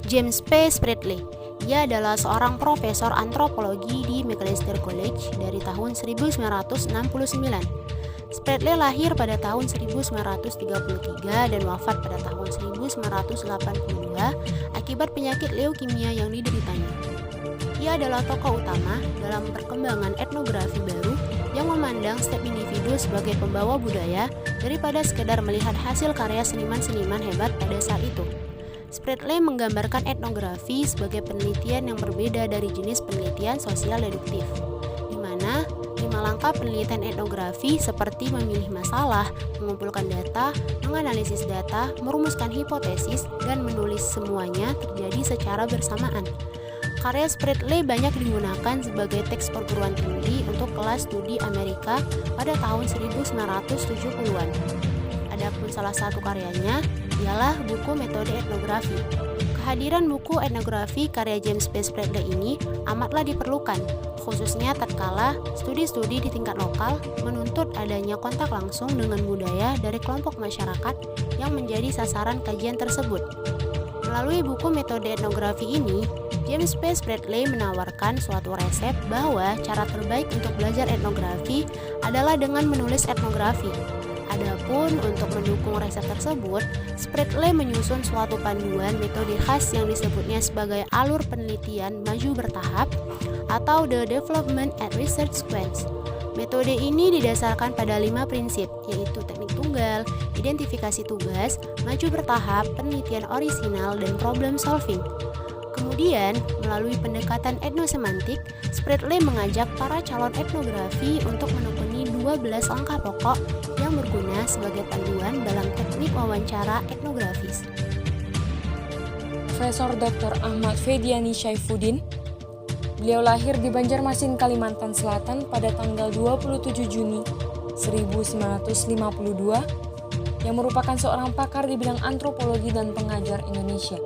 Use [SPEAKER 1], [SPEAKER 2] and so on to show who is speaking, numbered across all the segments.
[SPEAKER 1] James P. Spradley. Ia adalah seorang profesor antropologi di Macalester College dari tahun 1969. Spradley lahir pada tahun 1933 dan wafat pada tahun 1982 akibat penyakit leukemia yang dideritanya. Ia adalah tokoh utama dalam perkembangan etnografi baru yang memandang setiap individu sebagai pembawa budaya daripada sekedar melihat hasil karya seniman-seniman hebat pada saat itu. Spradley menggambarkan etnografi sebagai penelitian yang berbeda dari jenis penelitian sosial deduktif, di mana 5 langkah penelitian etnografi seperti memilih masalah, mengumpulkan data, menganalisis data, merumuskan hipotesis, dan menulis semuanya terjadi secara bersamaan. Karya Spradley banyak digunakan sebagai teks perguruan tinggi untuk kelas studi Amerika pada tahun 1970-an. Adapun salah satu karyanya ialah buku Metode Etnografi. Kehadiran buku etnografi karya James P. Spradley ini amatlah diperlukan, khususnya tatkala studi-studi di tingkat lokal menuntut adanya kontak langsung dengan budaya dari kelompok masyarakat yang menjadi sasaran kajian tersebut. Melalui buku Metode Etnografi ini, James P. Spradley menawarkan suatu resep bahwa cara terbaik untuk belajar etnografi adalah dengan menulis etnografi. Adapun untuk mendukung resep tersebut, Spradley menyusun suatu panduan metode khas yang disebutnya sebagai alur penelitian maju bertahap atau The Development and Research Sequence. Metode ini didasarkan pada 5 prinsip, yaitu teknik tunggal, identifikasi tugas, maju bertahap, penelitian orisinal, dan problem solving. Kemudian, melalui pendekatan etnosemantik, Spradley mengajak para calon etnografi untuk menekuni 12 langkah pokok yang berguna sebagai panduan dalam teknik wawancara etnografis.
[SPEAKER 2] Profesor Dr. Ahmad Fediani Syaifuddin. Beliau lahir di Banjarmasin, Kalimantan Selatan pada tanggal 27 Juni 1952 yang merupakan seorang pakar di bidang antropologi dan pengajar Indonesia.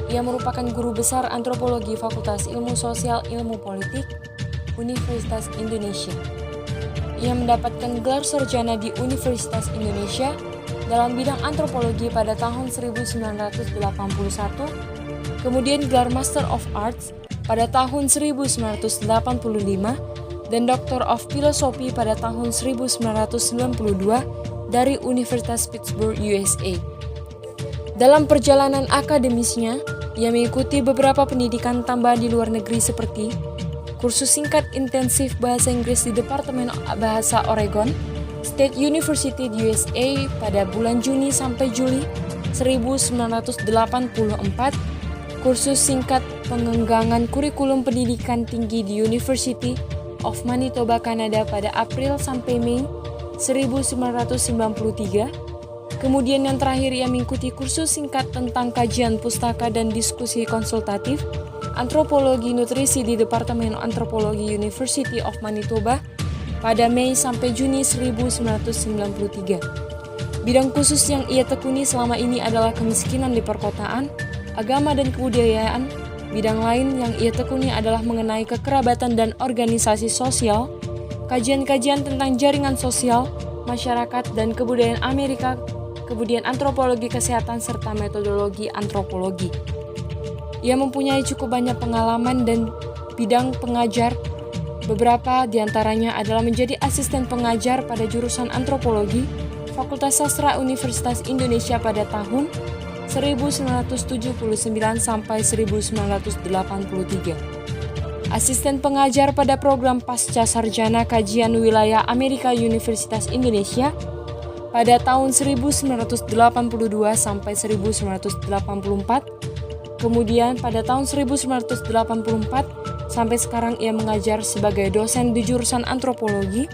[SPEAKER 2] Ia merupakan guru besar antropologi Fakultas Ilmu Sosial Ilmu Politik Universitas Indonesia. Ia mendapatkan gelar sarjana di Universitas Indonesia dalam bidang antropologi pada tahun 1981, kemudian gelar Master of Arts pada tahun 1985 dan Doctor of Philosophy pada tahun 1992 dari Universitas Pittsburgh, USA. Dalam perjalanan akademisnya, ia mengikuti beberapa pendidikan tambahan di luar negeri seperti kursus singkat intensif bahasa Inggris di Departemen Bahasa Oregon State University di USA pada bulan Juni sampai Juli 1984, kursus singkat pengenggangan kurikulum pendidikan tinggi di University of Manitoba, Kanada pada April sampai Mei 1993. Kemudian yang terakhir ia mengikuti kursus singkat tentang kajian pustaka dan diskusi konsultatif antropologi nutrisi di Departemen Antropologi University of Manitoba pada Mei sampai Juni 1993. Bidang khusus yang ia tekuni selama ini adalah kemiskinan di perkotaan, agama dan kebudayaan. Bidang lain yang ia tekuni adalah mengenai kekerabatan dan organisasi sosial, kajian-kajian tentang jaringan sosial, masyarakat dan kebudayaan Amerika, kemudian antropologi kesehatan serta metodologi antropologi. Ia mempunyai cukup banyak pengalaman dan bidang pengajar. Beberapa diantaranya adalah menjadi asisten pengajar pada jurusan antropologi Fakultas Sastra Universitas Indonesia pada tahun 1979 sampai 1983. Asisten pengajar pada program Pasca Sarjana Kajian Wilayah Amerika Universitas Indonesia pada tahun 1982 sampai 1984, kemudian pada tahun 1984 sampai sekarang ia mengajar sebagai dosen di jurusan antropologi,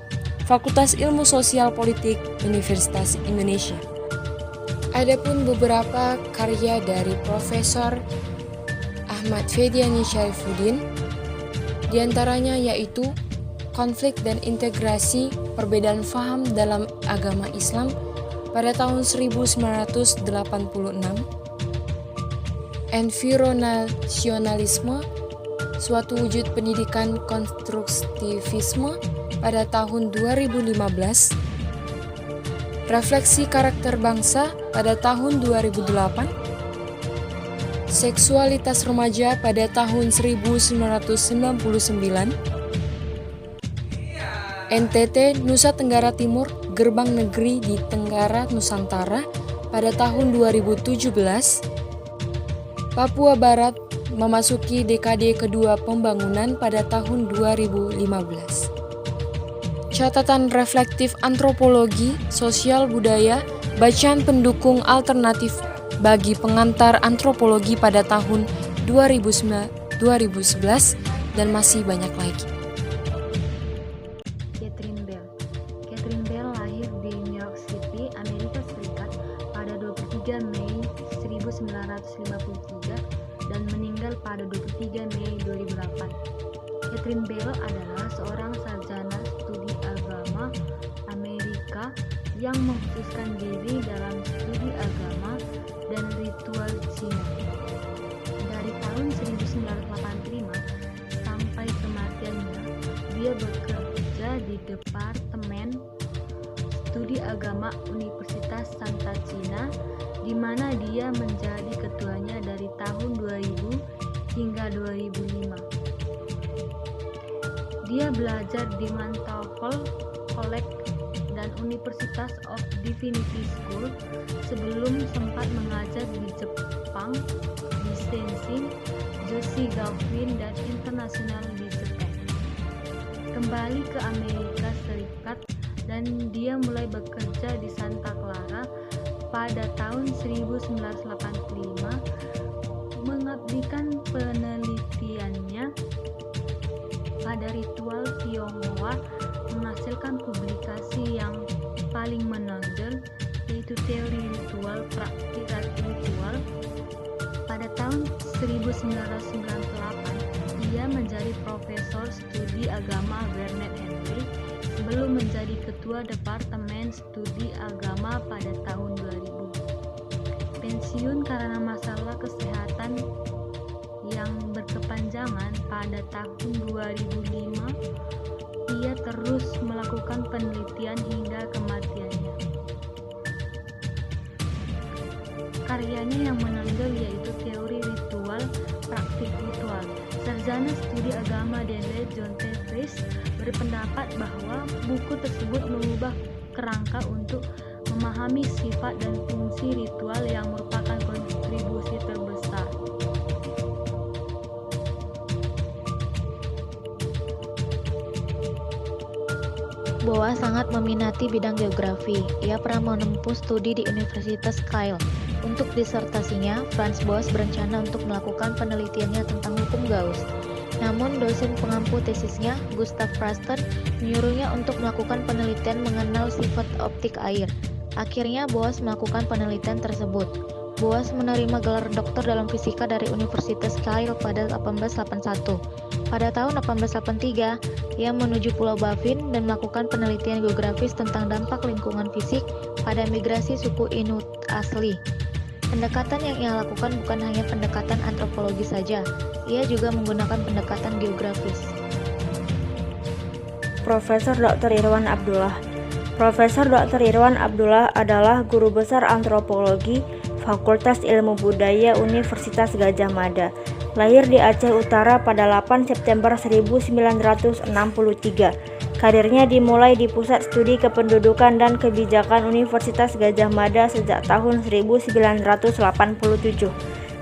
[SPEAKER 2] Fakultas Ilmu Sosial Politik Universitas Indonesia. Adapun beberapa karya dari Profesor Ahmad Fediani Syaifuddin, diantaranya yaitu Konflik dan Integrasi Perbedaan Faham dalam Agama Islam pada tahun 1986, Environnationalisme, Suatu Wujud Pendidikan Konstruktivisme pada tahun 2015, Refleksi Karakter Bangsa pada tahun 2008, Seksualitas remaja pada tahun 1999. NTT, Nusa Tenggara Timur, gerbang negeri di Tenggara Nusantara pada tahun 2017. Papua Barat memasuki dekade kedua pembangunan pada tahun 2015. Catatan reflektif antropologi, sosial budaya, bacaan pendukung alternatif bagi pengantar antropologi pada tahun 2011 dan masih banyak lagi.
[SPEAKER 3] Catherine Bell. Catherine Bell lahir di New York City, Amerika Serikat pada 23 Mei 1953 dan meninggal pada 23 Mei 2008. Catherine Bell adalah seorang sarjana studi agama Amerika yang mengkhususkan diri dalam studi agama dan ritual Cina. Dari tahun 1985 sampai kematiannya, dia bekerja di Departemen Studi Agama Universitas Santa Cina, di mana dia menjadi ketuanya dari tahun 2000 hingga 2005. Dia belajar di Montefiore College dan University of Divinity School sebelum sempat mengajar di Jepang di Sensei Joshi Gakuin dan International di Japan. Kembali ke Amerika Serikat dan dia mulai bekerja di Santa Clara pada tahun 1985, mengabdikan penelitiannya pada ritual Tionghoa, menghasilkan publikasi yang paling menonjol, yaitu teori ritual, praktik ritual. Pada tahun 1998, ia menjadi profesor studi agama Barnett Henry sebelum menjadi ketua Departemen Studi Agama pada tahun 2000. Pensiun karena masalah kesehatan yang berkepanjangan pada tahun 2005, ia terus melakukan penelitian hingga kematiannya. Karyanya yang menonjol yaitu teori ritual, praktik ritual. Sarjana studi agama Dele John T. Price berpendapat bahwa buku tersebut mengubah kerangka untuk memahami sifat dan fungsi ritual yang merupakan kontribusi terbesar.
[SPEAKER 4] Boas sangat meminati bidang geografi. Ia pernah menempuh studi di Universitas Kiel. Untuk disertasinya, Franz Boas berencana untuk melakukan penelitiannya tentang hukum Gauss. Namun, dosen pengampu tesisnya, Gustav Frasten, menyuruhnya untuk melakukan penelitian mengenal sifat optik air. Akhirnya, Boas melakukan penelitian tersebut. Boas menerima gelar doktor dalam fisika dari Universitas Kiel pada 1881. Pada tahun 1883, ia menuju Pulau Baffin dan melakukan penelitian geografis tentang dampak lingkungan fisik pada migrasi suku Inuit asli. Pendekatan yang ia lakukan bukan hanya pendekatan antropologi saja, ia juga menggunakan pendekatan geografis.
[SPEAKER 5] Profesor Dr. Irwan Abdullah. Profesor Dr. Irwan Abdullah adalah guru besar antropologi Fakultas Ilmu Budaya Universitas Gadjah Mada. Lahir di Aceh Utara pada 8 September 1963. Karirnya dimulai di Pusat Studi Kependudukan dan Kebijakan Universitas Gadjah Mada sejak tahun 1987.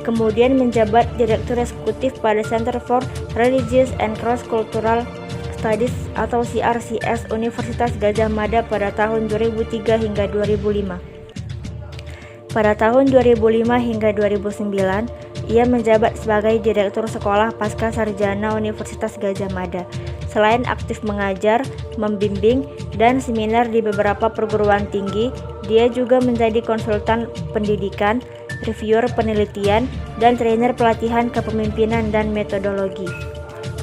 [SPEAKER 5] Kemudian menjabat Direktur Eksekutif pada Center for Religious and Cross-Cultural Studies atau CRCS Universitas Gadjah Mada pada tahun 2003 hingga 2005. Pada tahun 2005 hingga 2009, ia menjabat sebagai Direktur Sekolah Pasca Sarjana Universitas Gadjah Mada. Selain aktif mengajar, membimbing, dan seminar di beberapa perguruan tinggi, dia juga menjadi konsultan pendidikan, reviewer penelitian, dan trainer pelatihan kepemimpinan dan metodologi.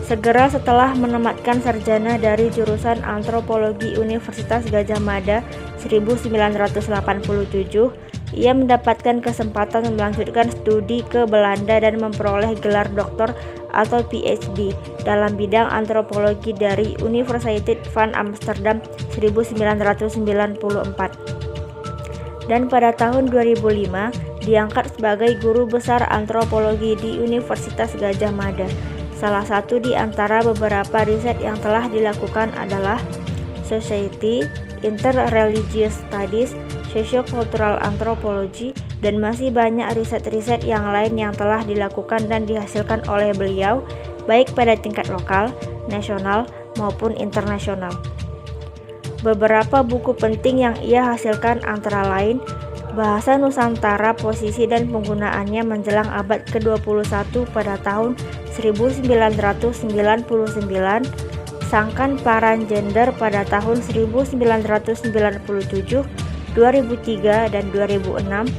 [SPEAKER 5] Segera setelah menamatkan sarjana dari jurusan Antropologi Universitas Gadjah Mada 1987, ia mendapatkan kesempatan melanjutkan studi ke Belanda dan memperoleh gelar doktor atau PhD dalam bidang antropologi dari Universiteit van Amsterdam 1994. Dan pada tahun 2005, diangkat sebagai guru besar antropologi di Universitas Gadjah Mada. Salah satu di antara beberapa riset yang telah dilakukan adalah Society, Interreligious Studies, Sociocultural Anthropology, dan masih banyak riset-riset yang lain yang telah dilakukan dan dihasilkan oleh beliau, baik pada tingkat lokal, nasional, maupun internasional. Beberapa buku penting yang ia hasilkan antara lain Bahasa Nusantara, Posisi dan Penggunaannya Menjelang Abad ke-21 pada tahun 1999, Sangkan Paran Gender pada tahun 1997, 2003, dan 2006.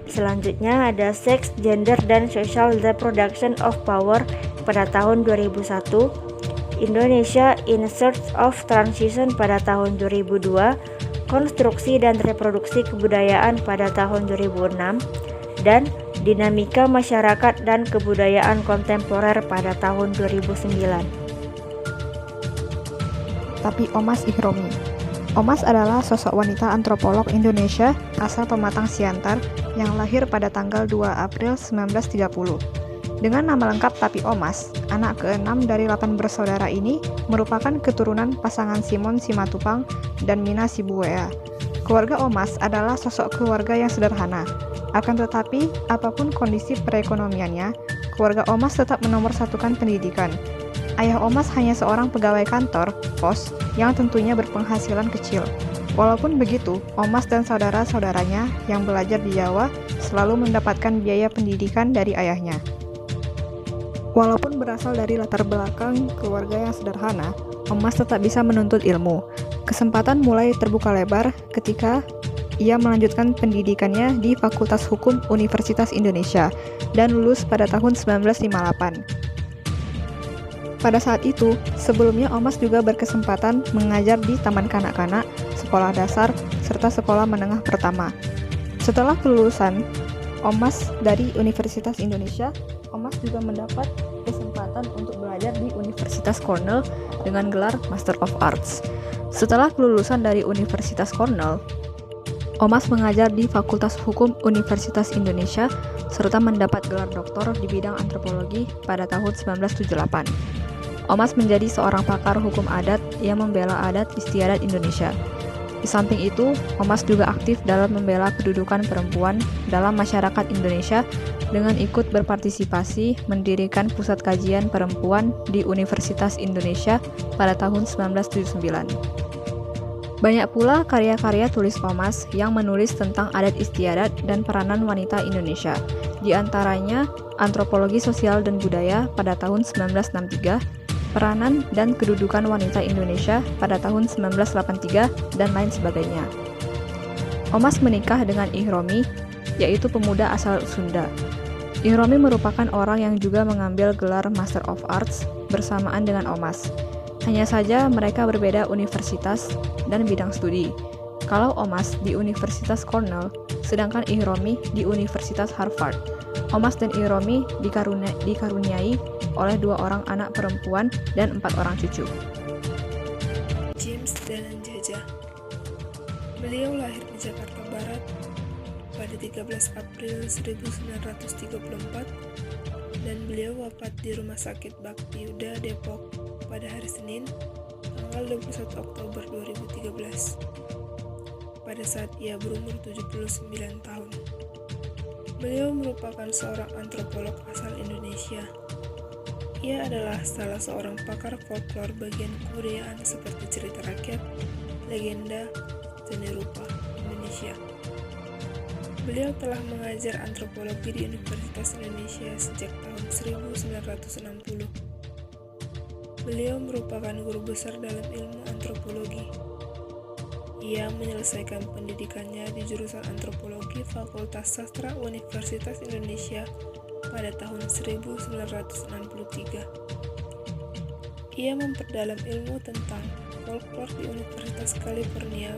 [SPEAKER 5] Selanjutnya ada Sex, Gender, dan Social Reproduction of Power pada tahun 2001, Indonesia in Search of Transition pada tahun 2002, Konstruksi dan Reproduksi Kebudayaan pada tahun 2006, dan Dinamika Masyarakat dan Kebudayaan Kontemporer pada tahun 2009.
[SPEAKER 6] Tapi Omas Ihromi. Omas adalah sosok wanita antropolog Indonesia asal Pematang Siantar yang lahir pada tanggal 2 April 1930. Dengan nama lengkap Tapi Omas, anak ke-6 dari 8 bersaudara ini merupakan keturunan pasangan Simon Simatupang dan Mina Sibuwea. Keluarga Omas adalah sosok keluarga yang sederhana. Akan tetapi, apapun kondisi perekonomiannya, keluarga Omas tetap menomorsatukan pendidikan. Ayah Omas hanya seorang pegawai kantor, pos, yang tentunya berpenghasilan kecil. Walaupun begitu, Omas dan saudara-saudaranya yang belajar di Jawa selalu mendapatkan biaya pendidikan dari ayahnya. Walaupun berasal dari latar belakang keluarga yang sederhana, Omas tetap bisa menuntut ilmu. Kesempatan mulai terbuka lebar ketika ia melanjutkan pendidikannya di Fakultas Hukum Universitas Indonesia dan lulus pada tahun 1958. Pada saat itu, sebelumnya Omas juga berkesempatan mengajar di taman kanak-kanak, sekolah dasar, serta sekolah menengah pertama. Setelah kelulusan Omas dari Universitas Indonesia, Omas juga mendapat kesempatan untuk belajar di Universitas Cornell dengan gelar Master of Arts. Setelah kelulusan dari Universitas Cornell, Omas mengajar di Fakultas Hukum Universitas Indonesia serta mendapat gelar doktor di bidang antropologi pada tahun 1978. Omas menjadi seorang pakar hukum adat yang membela adat istiadat Indonesia. Di samping itu, Omas juga aktif dalam membela kedudukan perempuan dalam masyarakat Indonesia dengan ikut berpartisipasi mendirikan Pusat Kajian Perempuan di Universitas Indonesia pada tahun 1979. Banyak pula karya-karya tulis Omas yang menulis tentang adat istiadat dan peranan wanita Indonesia, di antaranya Antropologi Sosial dan Budaya pada tahun 1963, Peranan dan Kedudukan Wanita Indonesia pada tahun 1983, dan lain sebagainya. Omas menikah dengan Ihromi, yaitu pemuda asal Sunda. Ihromi merupakan orang yang juga mengambil gelar Master of Arts bersamaan dengan Omas. Hanya saja mereka berbeda universitas dan bidang studi. Kalau Omas di Universitas Cornell, sedangkan Ihromi di Universitas Harvard. Omas dan Ihromi dikaruniai oleh 2 orang anak perempuan dan 4 orang cucu.
[SPEAKER 7] James Danan Jajah. Beliau lahir di Jakarta Barat pada 13 April 1934 dan beliau wafat di Rumah Sakit Bakti Yuda Depok pada hari Senin, tanggal 21 Oktober 2013, pada saat ia berumur 79 tahun. Beliau merupakan seorang antropolog asal Indonesia. Ia adalah salah seorang pakar folklor bagian kebudayaan seperti cerita rakyat, legenda, seni rupa Indonesia. Beliau telah mengajar antropologi di Universitas Indonesia sejak tahun 1960. Beliau merupakan guru besar dalam ilmu antropologi. Ia menyelesaikan pendidikannya di jurusan antropologi Fakultas Sastra Universitas Indonesia pada tahun 1963. Ia memperdalam ilmu tentang folklor di Universitas California,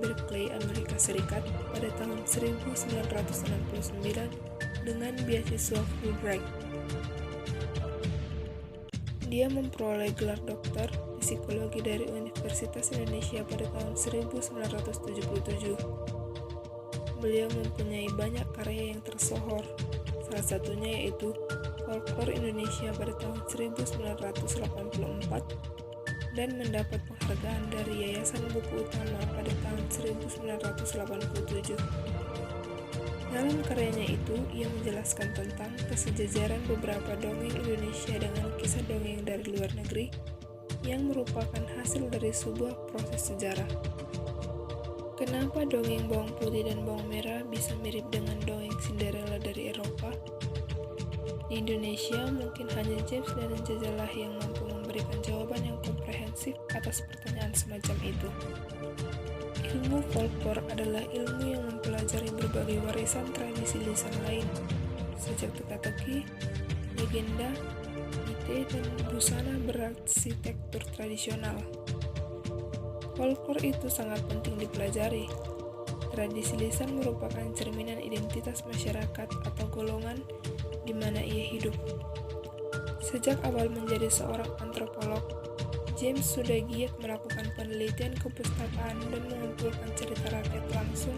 [SPEAKER 7] Berkeley, Amerika Serikat pada tahun 1969 dengan beasiswa Fulbright. Dia memperoleh gelar doktor di psikologi dari Universitas Indonesia pada tahun 1977. beliau mempunyai banyak karya yang tersohor. Salah satunya yaitu Folklore Indonesia pada tahun 1984 dan mendapat penghargaan dari Yayasan Buku Utama pada tahun 1987. Dalam karyanya itu, ia menjelaskan tentang kesejajaran beberapa dongeng Indonesia dengan kisah dongeng dari luar negeri yang merupakan hasil dari sebuah proses sejarah. Kenapa dongeng bawang putih dan bawang merah bisa mirip dengan dongeng Cinderella dari Eropa? Di Indonesia, mungkin hanya James dan Jajalah yang mampu memberikan jawaban yang komprehensif atas pertanyaan semacam itu. Ilmu folklore adalah ilmu yang mempelajari berbagai warisan tradisi lisan lain, sejak teka-teki, legenda, mite, dan busana berarsitektur tradisional. Folklore itu sangat penting dipelajari. Tradisi lisan merupakan cerminan identitas masyarakat atau golongan di mana ia hidup. Sejak awal menjadi seorang antropolog, James sudah giat melakukan penelitian kepustakaan dan mengumpulkan cerita rakyat langsung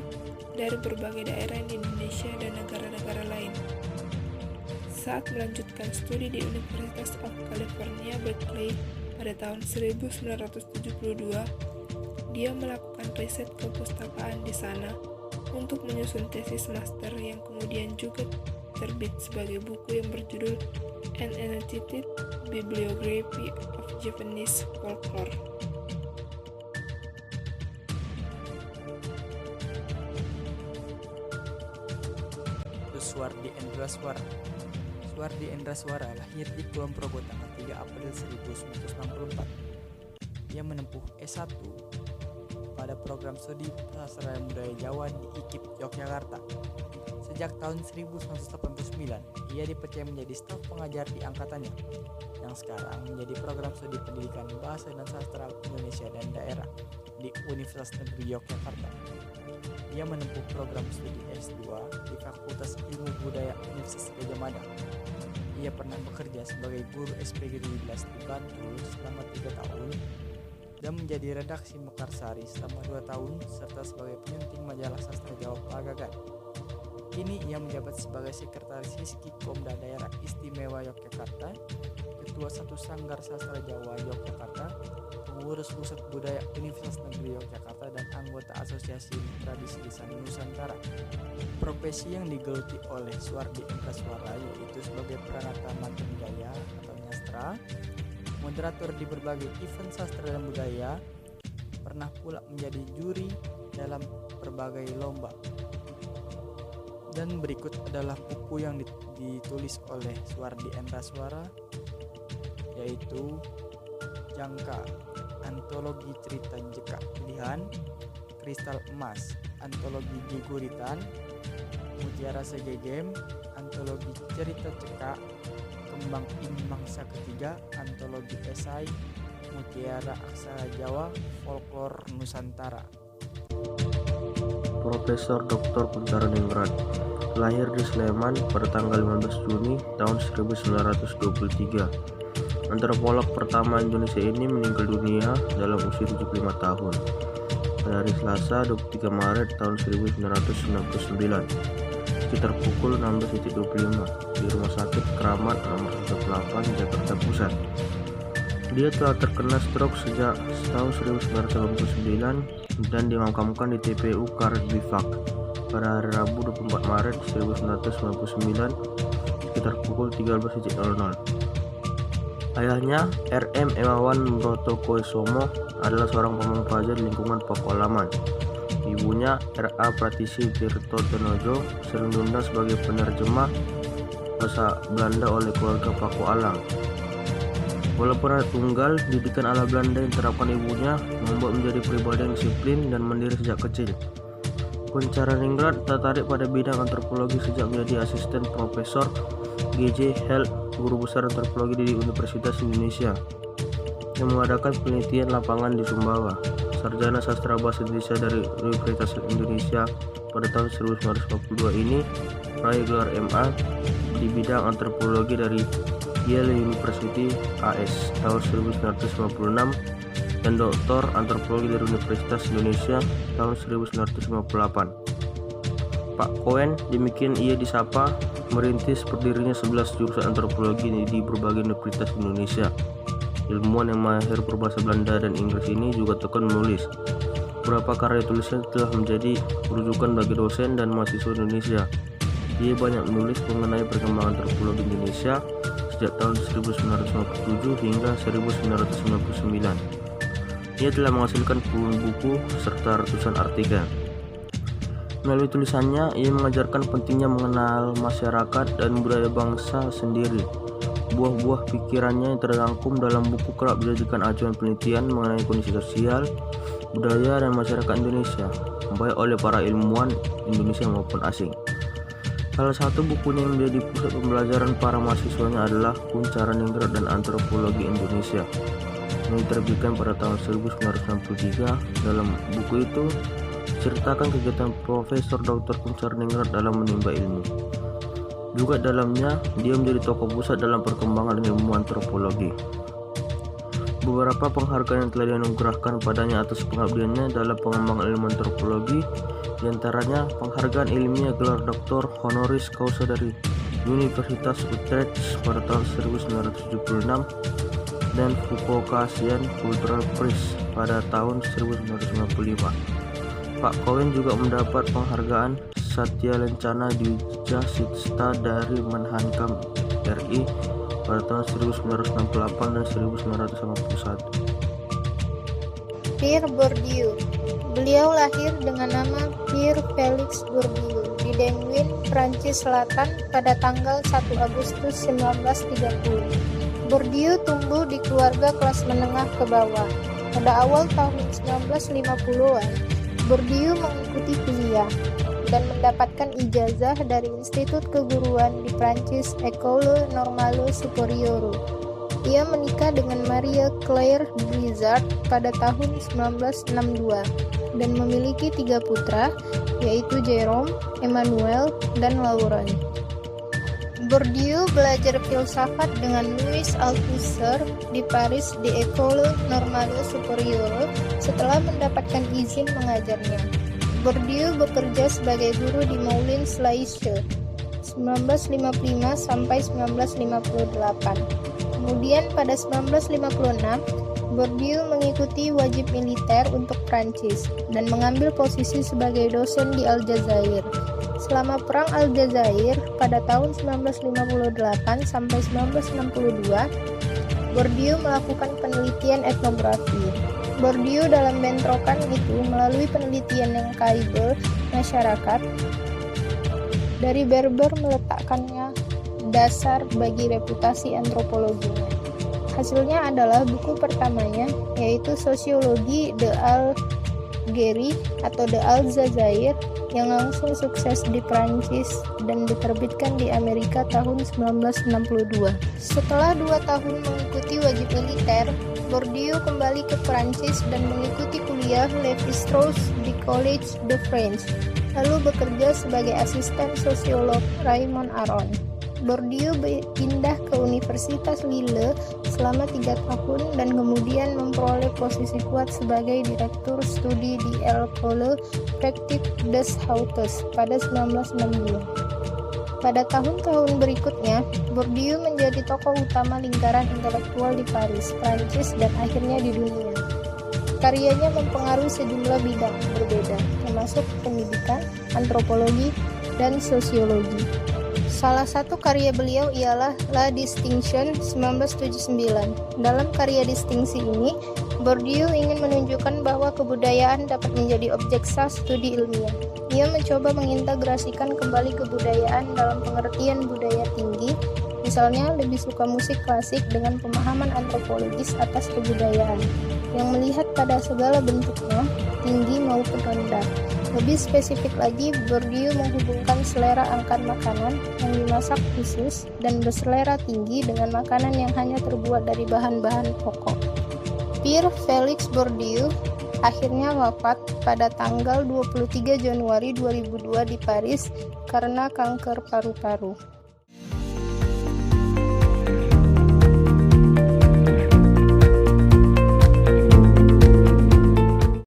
[SPEAKER 7] dari berbagai daerah di Indonesia dan negara-negara lain. Saat melanjutkan studi di University of California, Berkeley pada tahun 1972, dia melakukan riset kepustakaan di sana untuk menyusun tesis master yang kemudian juga terbit sebagai buku yang berjudul An Annotated Bibliography of Japanese Folklore.
[SPEAKER 8] Suwardi Endraswara. Suwardi Endraswara lahir di Kulon Progo tanggal 3 April 1964. Ia menempuh S1 pada program studi sastra dan budaya Jawa di IKIP Yogyakarta. Sejak tahun 1989, ia dipercaya menjadi staf pengajar di angkatannya, yang sekarang menjadi program studi pendidikan bahasa dan sastra Indonesia dan daerah di Universitas Negeri Yogyakarta. Ia menempuh program studi S2 di Fakultas Ilmu Budaya Universitas Gadjah Mada. Ia pernah bekerja sebagai guru SPG 12 di Bantul selama 3 tahun dan menjadi redaksi Mekarsari selama 2 tahun serta sebagai penyunting majalah sastra Jawa Pagagan. Kini ia menjabat sebagai Sekretaris Hizki Komda Daerah Istimewa Yogyakarta, Ketua Satu Sanggar Sastra Jawa Yogyakarta, Pengurus Pusat Budaya Universitas Negeri Yogyakarta, dan anggota Asosiasi Tradisi Lisan Nusantara. Profesi yang digeluti oleh Suwardi Endraswara yaitu sebagai peranata manten gaya atau nyastra, moderator di berbagai event sastra dan budaya, pernah pula menjadi juri dalam berbagai lomba. Dan berikut adalah buku yang ditulis oleh Suwardi Endraswara, yaitu Jangka, Antologi Cerita Jeka Pilihan, Kristal Emas, Antologi Geguritan, Mutiara Segegem, Antologi Cerita Ceka, Kembang In Mangsa Ketiga, Antologi Esai, Mutiara Aksara Jawa, Folklor Nusantara.
[SPEAKER 9] Profesor Dr. Puntaraningrat lahir di Sleman pada tanggal 15 Juni tahun 1923. Antropolog pertama Indonesia ini meninggal dunia dalam usia 75 tahun pada hari Selasa 23 Maret tahun 1999 sekitar pukul 16.25 di Rumah Sakit Keramat nomor 18 Jakarta Pusat. Dia telah terkena stroke sejak tahun 1989 dan dimakamkan di TPU Karet Bifak pada hari Rabu 24 Maret 1999 sekitar pukul 13.00. Ayahnya, R.M. Emawan Brotokoesomo, adalah seorang pamong praja di lingkungan Pakualaman. Ibunya, R.A. Pratisi Tirto Tenojo, sering diundang sebagai penerjemah bahasa Belanda oleh keluarga Pakualang. Walaupun anak tunggal, didikan ala Belanda yang diterapkan ibunya membuat menjadi pribadi yang disiplin dan mandiri sejak kecil. Puntaraningrat tertarik pada bidang antropologi sejak menjadi asisten Profesor G.J. Held, guru besar antropologi di Universitas Indonesia, yang mengadakan penelitian lapangan di Sumbawa. Sarjana Sastra Bahasa Indonesia dari Universitas Indonesia pada tahun 1952 ini meraih gelar MA di bidang antropologi dari Yale University AS tahun 1956 dan Doktor Antropologi dari Universitas Indonesia tahun 1958. Pak Cohen, demikian ia disapa, merintis berdirinya 11 jurusan antropologi di berbagai universitas Indonesia. Ilmuwan yang mahir berbahasa Belanda dan Inggris ini juga tekun menulis. Beberapa karya tulisnya telah menjadi rujukan bagi dosen dan mahasiswa Indonesia. Ia banyak menulis mengenai perkembangan antropologi Indonesia sejak tahun 1957 hingga 1999. Ia telah menghasilkan puluhan buku serta ratusan artikel. Melalui tulisannya, ia mengajarkan pentingnya mengenal masyarakat dan budaya bangsa sendiri. Buah-buah pikirannya yang terrangkum dalam buku kerap dijadikan acuan penelitian mengenai kondisi sosial, budaya, dan masyarakat Indonesia, baik oleh para ilmuwan Indonesia maupun asing. Salah satu bukunya yang menjadi pusat pembelajaran para mahasiswanya adalah Kuncaran Ningrat dan Antropologi Indonesia, yang diterbitkan pada tahun 1963. Dalam buku itu ceritakan kegiatan Profesor Dr. Kuncaran dalam menimba ilmu. Juga dalamnya, dia menjadi tokoh pusat dalam perkembangan ilmu antropologi. Beberapa penghargaan yang telah dianugerahkan padanya atas pengabdiannya dalam pengembangan ilmu antropologi, diantaranya penghargaan ilmiah gelar Doktor Honoris Causa dari Universitas Utrecht pada tahun 1976 dan Fukuoka-Asian Cultural Prize pada tahun 1995. Pak Cohen juga mendapat penghargaan Satya Lencana Dwija Sista dari Menhankam RI pada tahun 1968 dan 1951.
[SPEAKER 10] Pierre Bourdieu. Beliau lahir dengan nama Pierre Félix Bourdieu di Denwin, Prancis Selatan pada tanggal 1 Agustus 1930. Bourdieu tumbuh di keluarga kelas menengah ke bawah. Pada awal tahun 1950-an, Bourdieu mengikuti kuliah dan mendapatkan ijazah dari Institut Keguruan di Prancis École Normale Supérieure. Ia menikah dengan Marie Claire Guizard pada tahun 1962 dan memiliki 3 putra, yaitu Jérôme, Emmanuel, dan Laurent. Bourdieu belajar filsafat dengan Louis Althusser di Paris di École Normale Supérieure setelah mendapatkan izin mengajarnya. Bourdieu bekerja sebagai guru di Moulins-la-Huche 1955 sampai 1958. Kemudian pada 1956, Bourdieu mengikuti wajib militer untuk Prancis dan mengambil posisi sebagai dosen di Aljazair. Selama Perang Aljazair pada tahun 1958 sampai 1962, Bourdieu melakukan penelitian etnografi. Bourdieu dalam bentrokan itu melalui penelitian yang kredibel masyarakat dari Berber meletakkannya dasar bagi reputasi antropologinya. Hasilnya adalah buku pertamanya, yaitu Sosiologi de Algérie atau de Aljazair, yang langsung sukses di Prancis dan diterbitkan di Amerika tahun 1962. Setelah 2 tahun mengikuti wajib militer, Bourdieu kembali ke Prancis dan mengikuti kuliah Lévi-Strauss di Collège de France, lalu bekerja sebagai asisten sosiolog Raymond Aron. Bourdieu pindah ke Universitas Lille selama 3 tahun dan kemudian memperoleh posisi kuat sebagai direktur studi di École Pratique des Hautes pada 1962. Pada tahun-tahun berikutnya, Bourdieu menjadi tokoh utama lingkaran intelektual di Paris, Prancis, dan akhirnya di dunia. Karyanya mempengaruhi sejumlah bidang berbeda, termasuk pendidikan, antropologi, dan sosiologi. Salah satu karya beliau ialah La Distinction 1979. Dalam karya distingsi ini, Bourdieu ingin menunjukkan bahwa kebudayaan dapat menjadi objek sah studi ilmiah. Ia mencoba mengintegrasikan kembali kebudayaan dalam pengertian budaya tinggi, misalnya lebih suka musik klasik dengan pemahaman antropologis atas kebudayaan, yang melihat pada segala bentuknya, tinggi maupun rendah. Lebih spesifik lagi, Bourdieu menghubungkan selera akan makanan yang dimasak khusus dan berselera tinggi dengan makanan yang hanya terbuat dari bahan-bahan pokok. Pierre Félix Bourdieu akhirnya wafat pada tanggal 23 Januari 2002 di Paris karena kanker paru-paru.